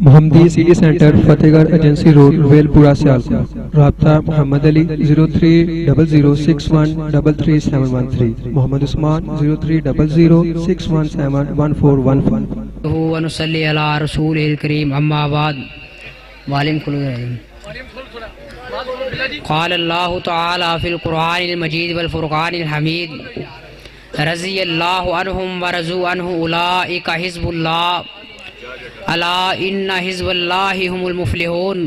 محمدی city centre فتح گڑھ agency road well پورا سیالکوٹ. رابطہ محمد علی 030061333713, محمد عثمان 0300617141. ونصلی علی رسول الکریم. اما بعد. قال اللہ تعالی فی القرآن المجید والفرقان الحمید رضی اللہ عنہم ورضوا عنہ اولئک حزب اللہ الا ان حزب اللہ هم المفلحون.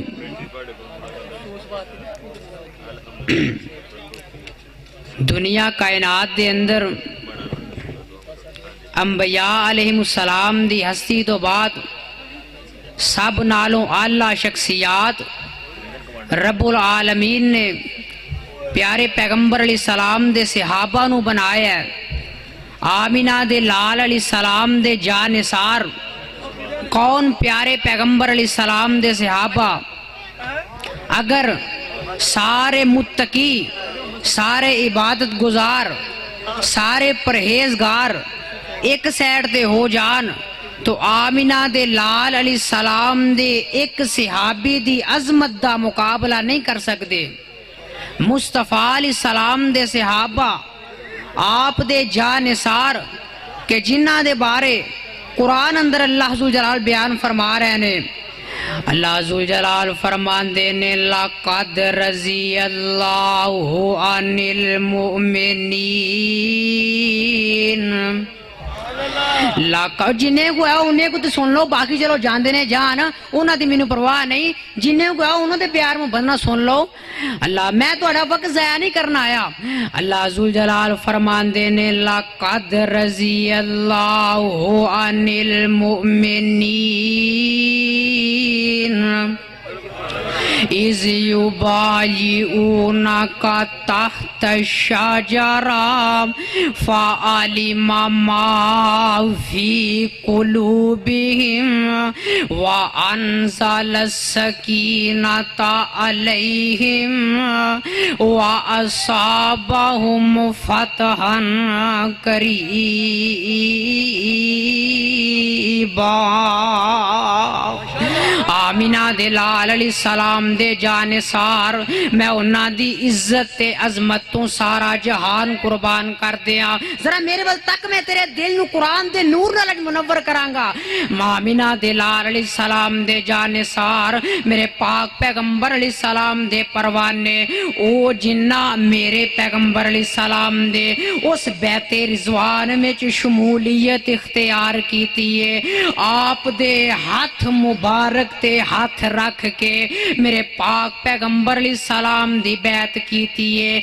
دنیا کائنات دے اندر انبیاء علیہم السلام دی ہستی تو بعد سب نالوں اعلیٰ شخصیات رب العالمین نے پیارے پیغمبر علیہ السلام دے صحابہ نو بنایا ہے. آمینہ دے لال علیہ السلام دے جانثار کون پیارے پیغمبر علیہ السلام دے صحابہ. اگر سارے متقی، سارے عبادت گزار، سارے پرہیزگار ایک سائڈ دے ہو جان تو آمینہ دے لال علیہ السلام دے ایک صحابی دی عظمت دا مقابلہ نہیں کر سکتے. مصطفیٰ علیہ السلام دے صحابہ آپ دے جانثار کہ جنہ دے بارے قرآن اندر اللہ ذوالجلال بیان فرما رہے ہیں. اللہ ذوالجلال فرمان دینے لَقَدْ رَضِيَ اللَّهُ عَنِ الْمُؤْمِنِينَ. جنہیں کو ہے انہیں کو تو سن لو، باقی چلو جان دینے جان انہوں دی مینوں پرواہ نہیں. جنہیں کو ہے انہوں دے پیار میں بننا سن لو. اللہ میں تو اڑا وقت ضائع نہیں کرنا آیا. اللہ ذوالجلال فرمان دینے لَقَدْ رَضِيَ اللَّهُ عَنِ الْمُؤْمِنِينَ اِذْ يُبَايِعُونَكَ تَحْتَ الشَّجَرَةِ فَعَلِمَ مَا فِي قُلُوبِهِمْ وَأَنزَلَ السَّكِينَةَ عَلَيْهِمْ وَأَصَابَهُمْ فَتْحًا قَرِيبًا. آمینہ دے لال علیہ السلام دے جانثار میں انہاں دی عزت تے عظمت تو سارا جہان قربان کر دیا. ذرا میرے بل تک میں تیرے دل نو قرآن دے نور نال منور کرانگا. آمینہ دے لال علیہ السلام دے جانثار میرے پاک پیغمبر علیہ السلام دے پروانے او جنہ میرے پیغمبر علیہ السلام دے اس بیت رضوان میں شمولیت اختیار کیتی ہے. آپ دے ہاتھ مبارک تے ہاتھ رکھ کے میرے پاک پیغمبر علیہ السلام دی بیعت کیتی ہے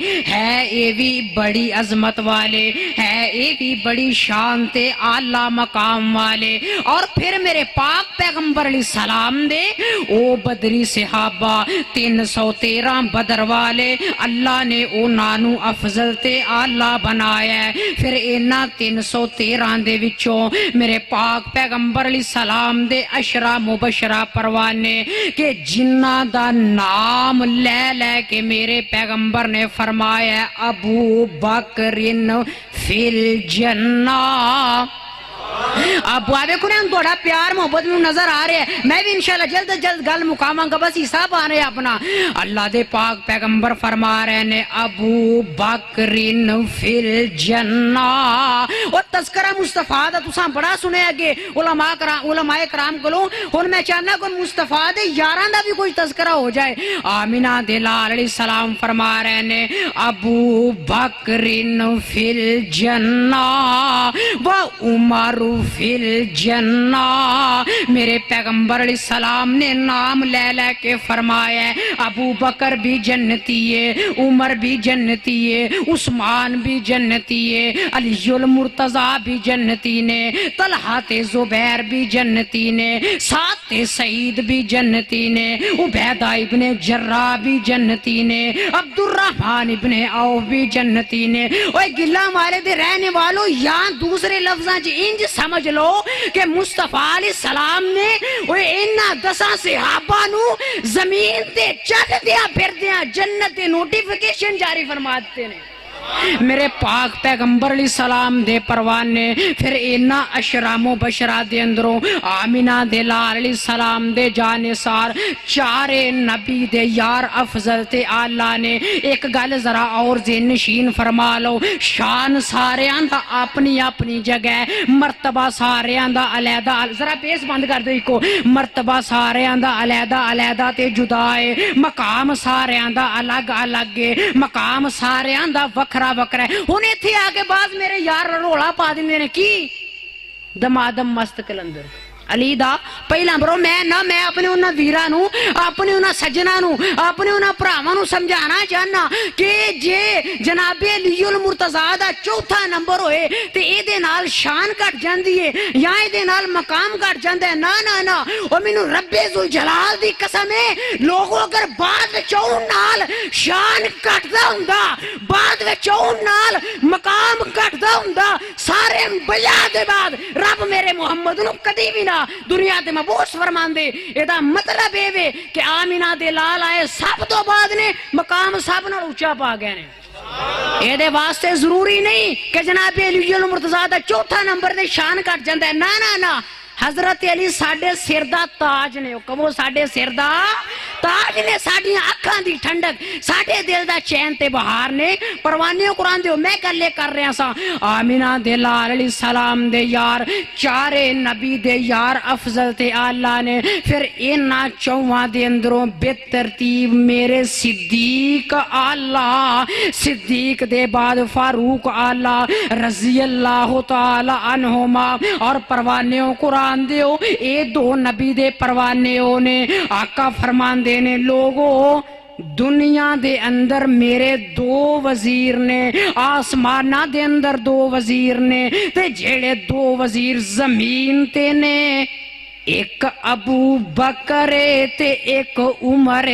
اے بھی بڑی عظمت والے، ہے اے بھی بڑی شان تے اعلیٰ مقام والے. اور پھر میرے پاک پیغمبر علیہ السلام دے او بدری صحابہ 313 بدر والے اللہ نے او نانو افضل تے اعلیٰ بنایا ہے. پھر اینا 313 دے وچوں میرے پاک پیغمبر علیہ السلام دے عشرہ مبشرہ پروانے کہ جنہ دا نام لے لے کے میرے پیغمبر نے فرمایا ابو بکر فی الجنہ. اب دیکھو نا تھوڑا پیار محبت میں نظر آ رہے ہیں. میں بھی انشاءاللہ جلد جلد گل مقاماں گا، بس حساب آ رہے ہیں اپنا. اللہ دے پاک پیغمبر فرما رہے ہیں ابو بکر فی الجنہ. اور تذکرہ مصطفیٰ دا تساں بڑا سنے اگے علماء کرام کولوں. ہن میں چاہنا کہ مصطفیٰ دے یاراں دا بھی کوئی تذکرہ ہو جائے. آمینہ دے لال علیہ السلام فرما رہے ہیں ابو بکر فی الجنہ و عمر فی الجنہ. میرے پیغمبر علیہ السلام نے نام لے لے کے فرمایا ہے ابو بکر بھی جنتی ہے، عمر بھی جنتی ہے، عثمان بھی جنتی ہے، علی المرتضیٰ بھی جنتی نے، طلحہ زبیر بھی جنتی نے، سعد سعید بھی جنتی نے، عبیدہ ابن جراح بھی جنتی نے، عبد الرحمن ابن عوف بھی جنتی نے. اوے گلہ والے دے رہنے والوں یہاں دوسرے لفظاں انج سمجھ لو کہ مصطفیٰ علیہ السلام نے انہاں 10 صحابہ نو زمین تے چل دیا پھر دیا جنت دے نوٹیفیکیشن جاری فرما دیتے ہیں. میرے پاک پیغمبر علیہ السلام دے پروانے پھر اینا اشرام و بشرا دے اندروں آمینہ دے لال علیہ السلام دے جانسار چارے نبی دے یار افضل تے اللہ نے ایک گل ذرا اور ذہن نشین فرما لو شان سارے آندہ اپنی اپنی جگہ مرتبہ سارے آندہ علیدہ ذرا پیس بند کر دو ایک مرتبہ سارے آندہ علیدہ علیدہ تے جدائے مقام سارے آندہ الگ الگ مقام سارے آندہ وکرہ وکرہ انہیں تھے آگے بعض میرے یار روڑا پا دیں نے کی دمادم مست کلندر علی دا پہلا برو میں اپنے انہاں ویرانوں اپنے انہاں سجنانوں اپنے انہاں پراوانوں سمجھانا چاہنا کہ جے جناب علی المرتضیٰ دا چوتھا نمبر ہوئے تے اے دے نال شان کٹ جاندی ہے یا اے دے نال مقام کٹ جاندہ ہے نا اور مینوں رب ذوالجلال دی قسم ہے لوگوں اگر بعد چون نال شان کٹ دا ہوندا بعد چون نال مقام کٹ دا ہوندا سارے بیا دے بعد رب میرے محمد نو کدی بھی نہ دنیا دے مبوس فرمان دے ایدہ مطلب ہے کہ آمینہ دے لال آئے سب تو بعد نے مقام سب نہ اچھا پا گئے نے ایدے واسطے ضروری نہیں کہ جناب علی المرتضیٰ دا چوتھا نمبر دے شان کٹ جاندہ ہے نا حضرت علی ساڑھے سردہ تاج نے کبھو ساڑھے سردہ تاج نے ساڑھے اکھاں دی ٹھنڈک ساڑھے دل دا چین تے بہار نے پروانیوں قرآن دیو میں کر لے کر رہے ہیں سا آمینہ دے لال علیہ السلام دے یار چارے نبی دے یار افضل تے اللہ نے پھر اینا چوہاں دے اندروں بے ترتیب میرے صدیق اللہ صدیق دے بعد فاروق اللہ رضی اللہ تعالی عنہما اور پروانیوں قرآن دیو اے دو نبی دے پروانیوں نے آقا فرمان دینے لوگوں دنیا دے اندر میرے دو وزیر نے آسمانہ دے اندر دو وزیر نے تے جیڑے دو وزیر زمین تے نے ایک ابو بکر تے ایک عمر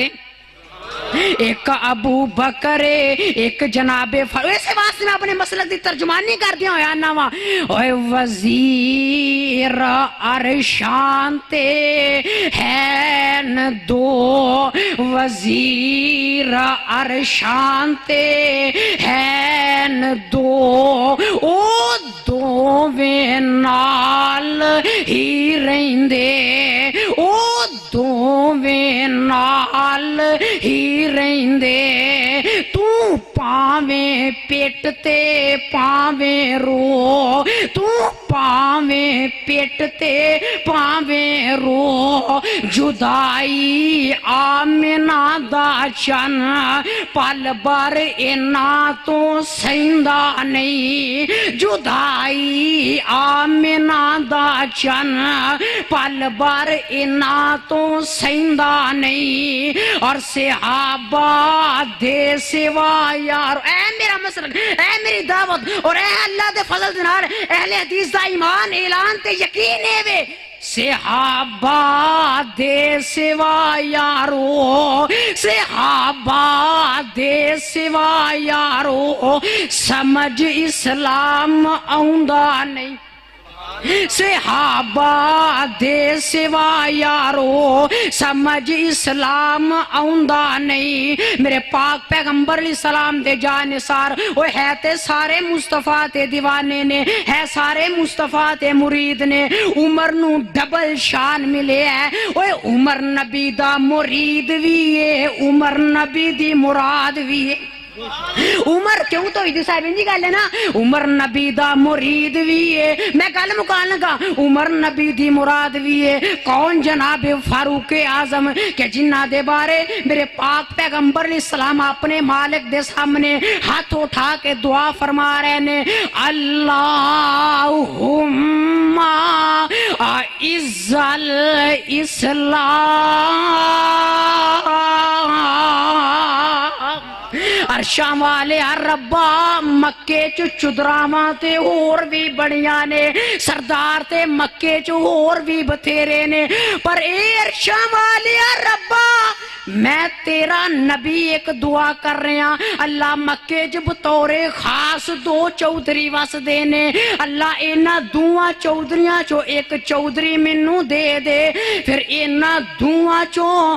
ایک ابو بکر ایک جناب ایسے واسطے میں اپنے مسلک دی ترجمانی کر دیا ہویا ناما اوہ وزیر عرشان تے ہیں دو وزیر عرشان تے ہیں دو او دو وے نال ہی رہندے او دو وے نال ہی رہندے تو پاویں پیٹ تے پاویں رو تو پاویں پیٹ تے پاویں رو جدائی آمنہ دا چن پل بر اینا تو سیندہ نہیں جدائی آمنہ دا چن پل بر اینا تو سیندہ نہیں اور صحابہ دے سوا یار اے میرا مسلک اے میری دعوت اور اے اللہ دے فضل دنار اہل حدیث دا ایمان اعلان تے یقین ہے وے صحابہ دے سوا یارو صحابہ دے سوا یارو سمجھ اسلام آؤندہ نہیں صحابہ دے سوا یارو سمجھ اسلام آؤندہ نہیں میرے پاک پیغمبر علیہ السلام دے جانسار وہ ہے تے سارے مصطفیٰ تے دیوانے نے ہے سارے مصطفیٰ تے مرید نے عمر نو ڈبل شان ملے ہے وہ عمر نبی دا مرید بھی ہے عمر نبی دی مراد بھی ہے عمر کیوں تو ایدی صاحب انجی گا لینا عمر نبی دا مرید بھی ہے میں گل مکان لگا عمر نبی دی مراد بھی ہے کون جناب فاروق اعظم کہ جنہ دے بارے میرے پاک پیغمبر علیہ السلام اپنے مالک دے سامنے ہاتھ اٹھا کے دعا فرما رہے نے اللہم اعز الاسلام عرشاں والے ربا مکے چدراواں تے اور بھی بڑیاں نے سردار تے مکے اور بھی بتھیرے نے پر اے عرشاں والے ربا میں تیرا نبی ایک دعا کر رہے ہیں اللہ مکے جب طورے خاص دو چودری وس دینے اللہ اینا دعا چودریاں چو ایک چودری منو دے دے پھر اینا دعا چو